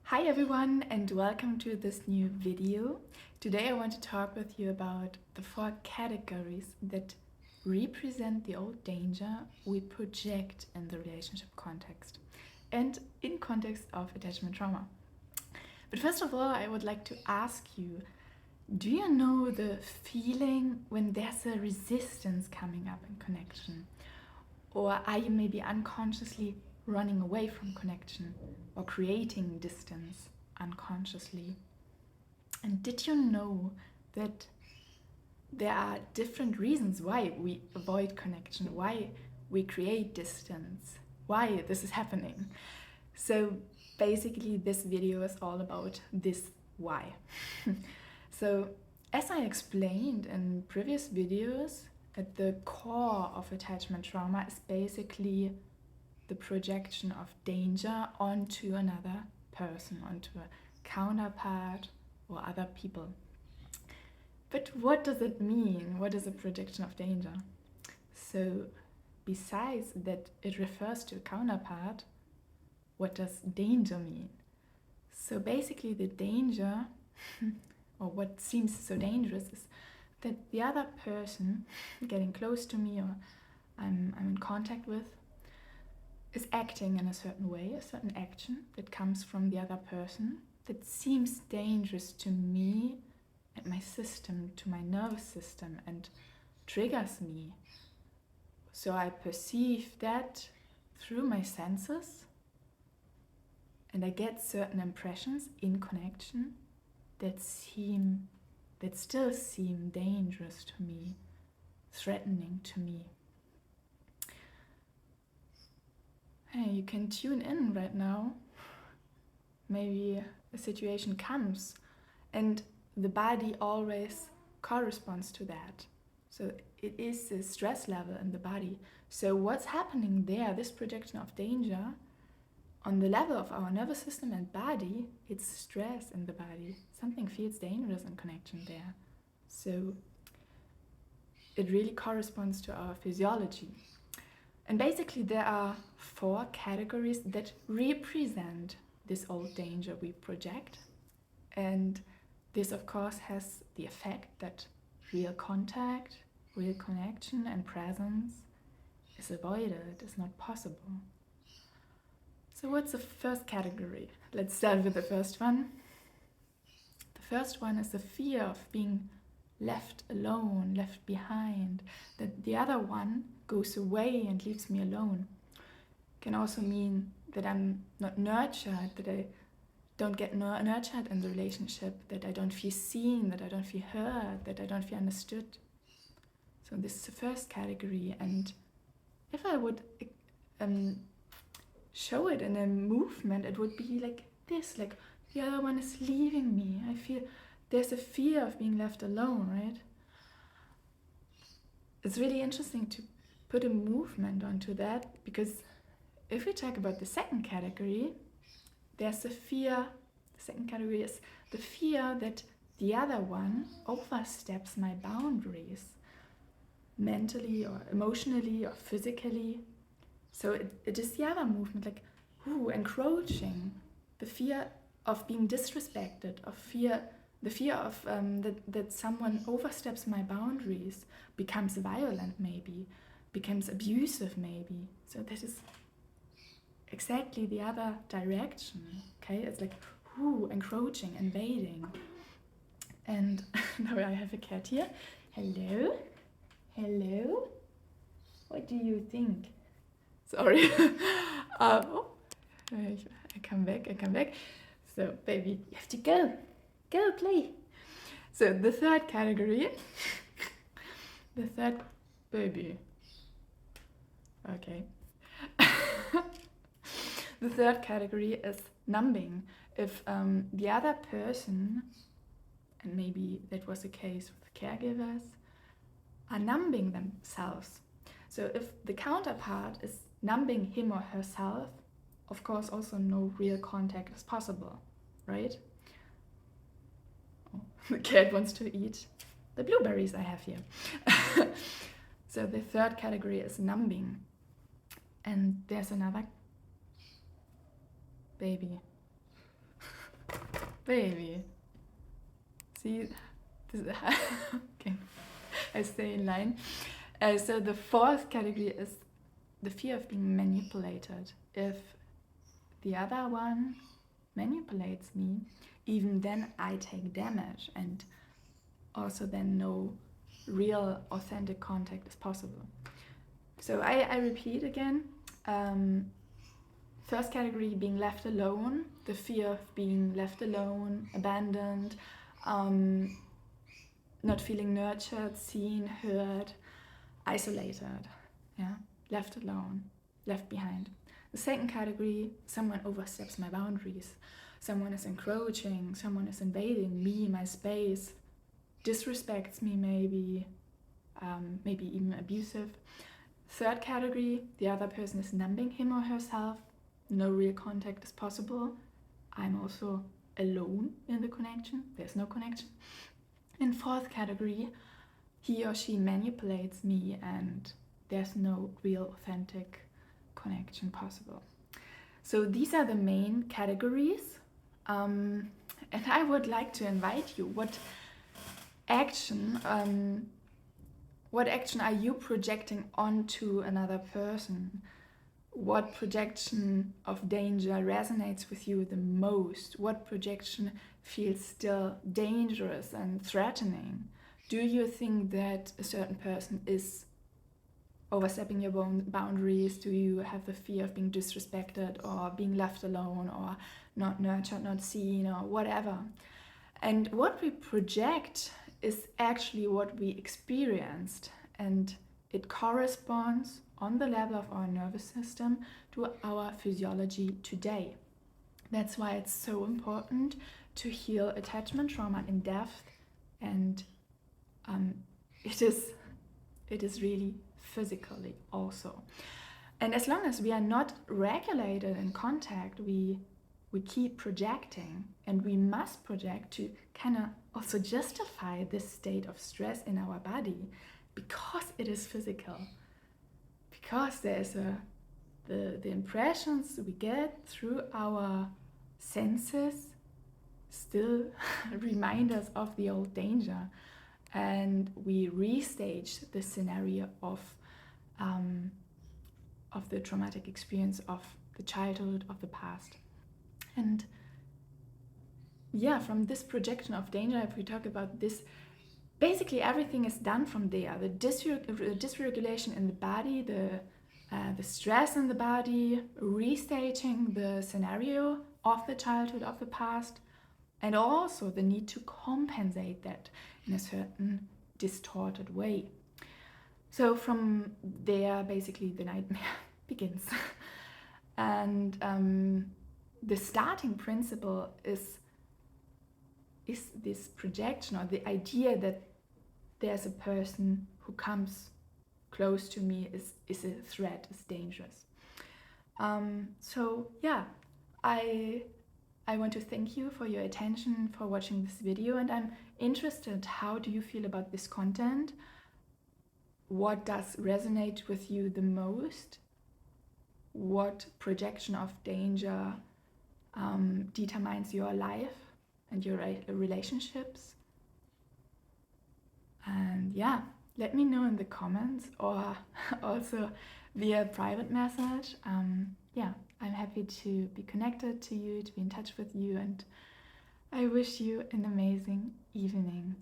Hi everyone and welcome to this new video. Today I want to talk with you about the 4 categories that represent the old danger we project in the relationship context and in context of attachment trauma. But first of all, I would like to ask you, do you know the feeling when there's a resistance coming up in connection? Or are you maybe unconsciously running away from connection or creating distance unconsciously? And did you know that there are different reasons why we avoid connection, why we create distance, why this is happening? So basically this video is all about this why. So as I explained in previous videos, at the core of attachment trauma is basically the projection of danger onto another person, onto a counterpart or other people. But what does it mean? What is a projection of danger? So besides that it refers to a counterpart, what does danger mean? So basically the danger, or what seems so dangerous, is that the other person getting close to me or I'm in contact with is acting in a certain way, a certain action that comes from the other person that seems dangerous to me and my system, to my nervous system, and triggers me. So I perceive that through my senses and I get certain impressions in connection that still seem dangerous to me, threatening to me. Hey, you can tune in right now. Maybe a situation comes and the body always corresponds to that. So it is the stress level in the body. So what's happening there, this projection of danger, on the level of our nervous system and body, it's stress in the body. Something feels dangerous in connection there. So it really corresponds to our physiology. And basically there are 4 categories that represent this old danger we project. And this of course has the effect that real contact, real connection and presence is avoided, is not possible. So what's the first category? Let's start with the first one. The first one is the fear of being left alone, left behind, that the other one goes away and leaves me alone. Can also mean that I'm not nurtured, that I don't get nurtured in the relationship, that I don't feel seen, that I don't feel heard, that I don't feel understood. So this is the first category, and if I would show it in a movement, it would be like this, like the other one is leaving me. I feel there's a fear of being left alone, right? It's really interesting to put a movement onto that, because if we talk about the second category, there's the fear. The second category is the fear that the other one oversteps my boundaries, mentally or emotionally or physically. So it is the other movement, like encroaching, the fear of being disrespected, the fear of that someone oversteps my boundaries, becomes violent maybe, becomes abusive maybe. So that is exactly the other direction, okay? It's like encroaching, invading. And now I have a cat here. Hello? Hello? What do you think? Sorry. I come back. So, baby, you have to go. Go, play. So, the third category. The third... Baby. Okay. The third category is numbing. If the other person, and maybe that was the case with caregivers, are numbing themselves. So if the counterpart is numbing him or herself, of course also no real contact is possible, right? Oh, the cat wants to eat the blueberries I have here. So the third category is numbing. And there's another... Baby. baby. See, this okay, I stay in line. So the fourth category is the fear of being manipulated. If the other one manipulates me, even then I take damage, and also then no real authentic contact is possible. So I repeat again. First category, being left alone, the fear of being left alone, abandoned, not feeling nurtured, seen, heard, isolated, yeah, left alone, left behind. The second category, someone oversteps my boundaries, someone is encroaching, someone is invading me, my space, disrespects me maybe, maybe even abusive. Third category, the other person is numbing him or herself, no real contact is possible. I'm also alone in the connection, there's no connection. In fourth category, he or she manipulates me and there's no real authentic connection possible. So these are the main categories. And I would like to invite you, what action are you projecting onto another person? What projection of danger resonates with you the most? What projection feels still dangerous and threatening? Do you think that a certain person is overstepping your boundaries? Do you have the fear of being disrespected or being left alone or not nurtured, not seen, or whatever? And what we project is actually what we experienced, and it corresponds on the level of our nervous system to our physiology today. That's why it's so important to heal attachment trauma in depth, and it is really physically also. And as long as we are not regulated in contact, we keep projecting, and we must project to kind of also justify this state of stress in our body, because it is physical, because there's the impressions we get through our senses still remind us of the old danger, and we restage the scenario of the traumatic experience of the childhood, of the past. And yeah, from this projection of danger, if we talk about this, basically everything is done from there. The dysregulation in the body, the stress in the body, restaging the scenario of the childhood, of the past, and also the need to compensate that in a certain distorted way. So from there, basically the nightmare begins. And the starting principle is this projection, or the idea that there's a person who comes close to me is a threat, is dangerous. So yeah, I want to thank you for your attention, for watching this video, and I'm interested, how do you feel about this content? What does resonate with you the most? What projection of danger determines your life and your relationships? And yeah, let me know in the comments, or also via private message. Yeah, I'm happy to be connected to you, to be in touch with you, and I wish you an amazing evening.